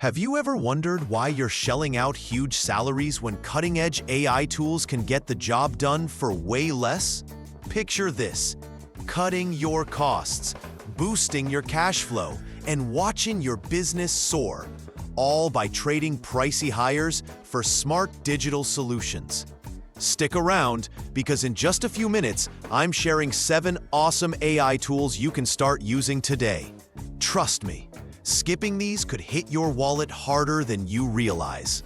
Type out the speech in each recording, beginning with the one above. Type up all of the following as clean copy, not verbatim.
Have you ever wondered why you're shelling out huge salaries when cutting-edge AI tools can get the job done for way less? Picture this: cutting your costs, boosting your cash flow, and watching your business soar, all by trading pricey hires for smart digital solutions. Stick around, because in just a few minutes, I'm sharing 7 awesome AI tools you can start using today. Trust me, skipping these could hit your wallet harder than you realize.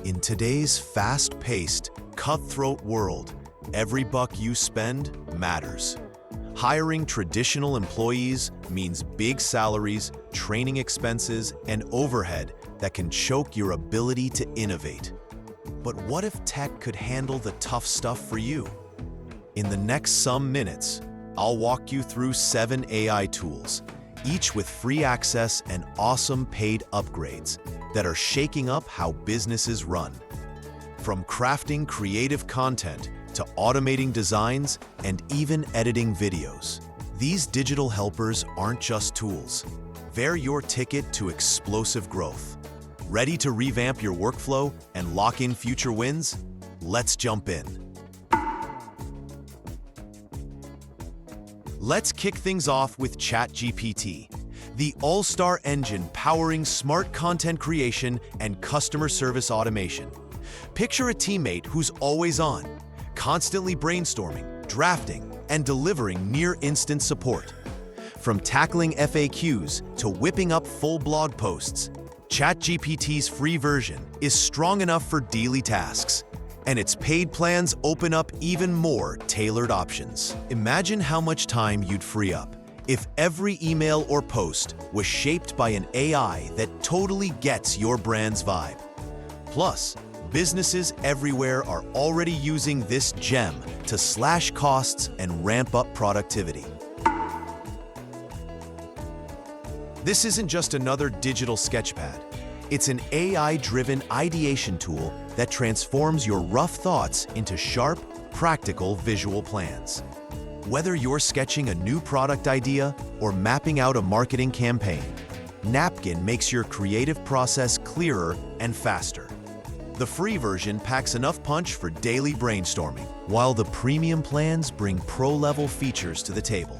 In today's fast-paced, cutthroat world, every buck you spend matters. Hiring traditional employees means big salaries, training expenses, and overhead that can choke your ability to innovate. But what if tech could handle the tough stuff for you? In the next some minutes, I'll walk you through 7 AI tools, each with free access and awesome paid upgrades that are shaking up how businesses run. From crafting creative content to automating designs and even editing videos, these digital helpers aren't just tools. They're your ticket to explosive growth. Ready to revamp your workflow and lock in future wins? Let's jump in. Let's kick things off with ChatGPT, the all-star engine powering smart content creation and customer service automation. Picture a teammate who's always on, constantly brainstorming, drafting, and delivering near-instant support. From tackling FAQs to whipping up full blog posts, ChatGPT's free version is strong enough for daily tasks, and its paid plans open up even more tailored options. Imagine how much time you'd free up if every email or post was shaped by an AI that totally gets your brand's vibe. Plus, businesses everywhere are already using this gem to slash costs and ramp up productivity. This isn't just another digital sketchpad. It's an AI-driven ideation tool that transforms your rough thoughts into sharp, practical visual plans. Whether you're sketching a new product idea or mapping out a marketing campaign, Napkin makes your creative process clearer and faster. The free version packs enough punch for daily brainstorming, while the premium plans bring pro-level features to the table.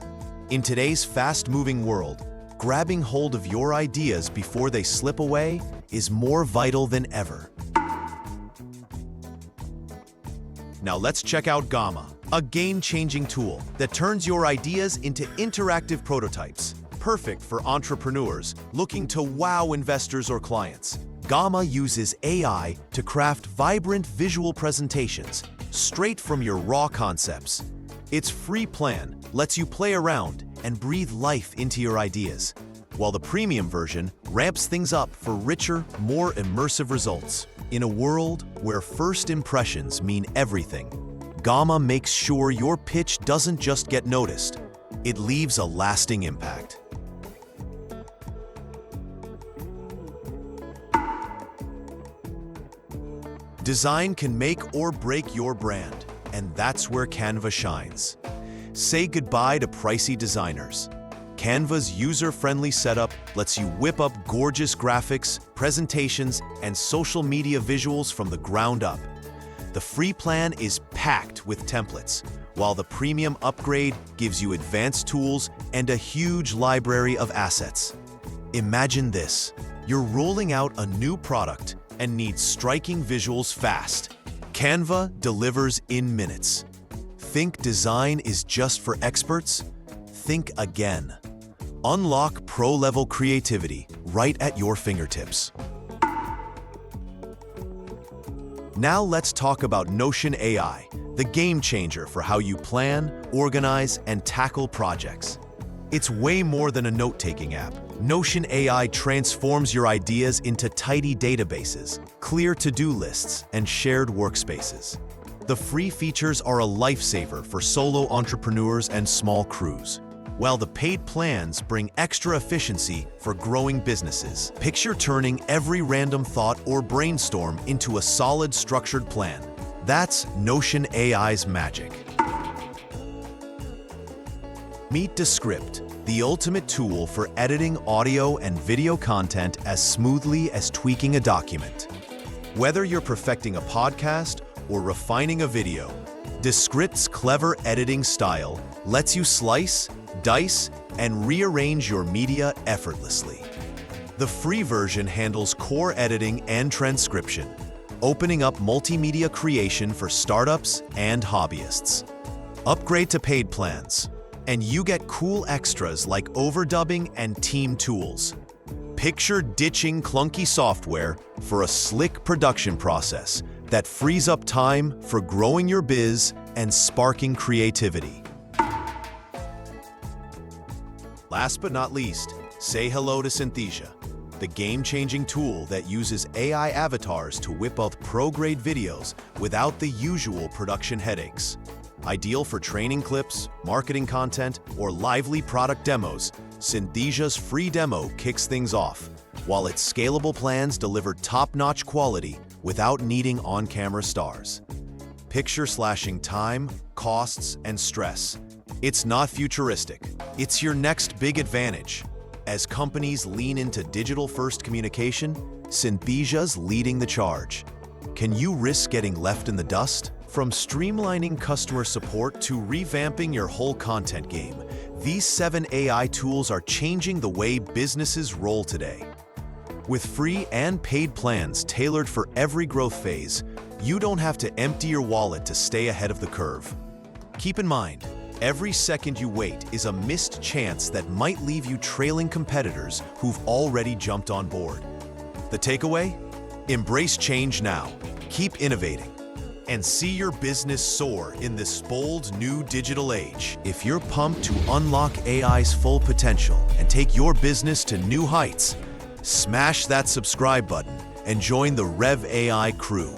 In today's fast-moving world, grabbing hold of your ideas before they slip away is more vital than ever. Now let's check out Gamma, a game-changing tool that turns your ideas into interactive prototypes, perfect for entrepreneurs looking to wow investors or clients. Gamma uses AI to craft vibrant visual presentations straight from your raw concepts. Its free plan lets you play around and breathe life into your ideas, while the premium version ramps things up for richer, more immersive results. In a world where first impressions mean everything, Gamma makes sure your pitch doesn't just get noticed, it leaves a lasting impact. Design can make or break your brand, and that's where Canva shines. Say goodbye to pricey designers. Canva's user-friendly setup lets you whip up gorgeous graphics, presentations, and social media visuals from the ground up. The free plan is packed with templates, while the premium upgrade gives you advanced tools and a huge library of assets. Imagine this: you're rolling out a new product and need striking visuals fast. Canva delivers in minutes. Think design is just for experts? Think again. Unlock pro-level creativity right at your fingertips. Now let's talk about Notion AI, the game changer for how you plan, organize, and tackle projects. It's way more than a note-taking app. Notion AI transforms your ideas into tidy databases, clear to-do lists, and shared workspaces. The free features are a lifesaver for solo entrepreneurs and small crews, while the paid plans bring extra efficiency for growing businesses. Picture turning every random thought or brainstorm into a solid, structured plan. That's Notion AI's magic. Meet Descript, the ultimate tool for editing audio and video content as smoothly as tweaking a document. Whether you're perfecting a podcast or refining a video, Descript's clever editing style lets you slice, dice, and rearrange your media effortlessly. The free version handles core editing and transcription, opening up multimedia creation for startups and hobbyists. Upgrade to paid plans, and you get cool extras like overdubbing and team tools. Picture ditching clunky software for a slick production process that frees up time for growing your biz and sparking creativity. Last but not least, say hello to Synthesia, the game-changing tool that uses AI avatars to whip out pro-grade videos without the usual production headaches. Ideal for training clips, marketing content, or lively product demos, Synthesia's free demo kicks things off, while its scalable plans deliver top-notch quality without needing on-camera stars. Picture slashing time, costs, and stress. It's not futuristic. It's your next big advantage. As companies lean into digital-first communication, Synthesia's leading the charge. Can you risk getting left in the dust? From streamlining customer support to revamping your whole content game, these 7 AI tools are changing the way businesses roll today. With free and paid plans tailored for every growth phase, you don't have to empty your wallet to stay ahead of the curve. Keep in mind, every second you wait is a missed chance that might leave you trailing competitors who've already jumped on board. The takeaway? Embrace change now, keep innovating, and see your business soar in this bold new digital age. If you're pumped to unlock AI's full potential and take your business to new heights, smash that subscribe button and join the Rev AI crew.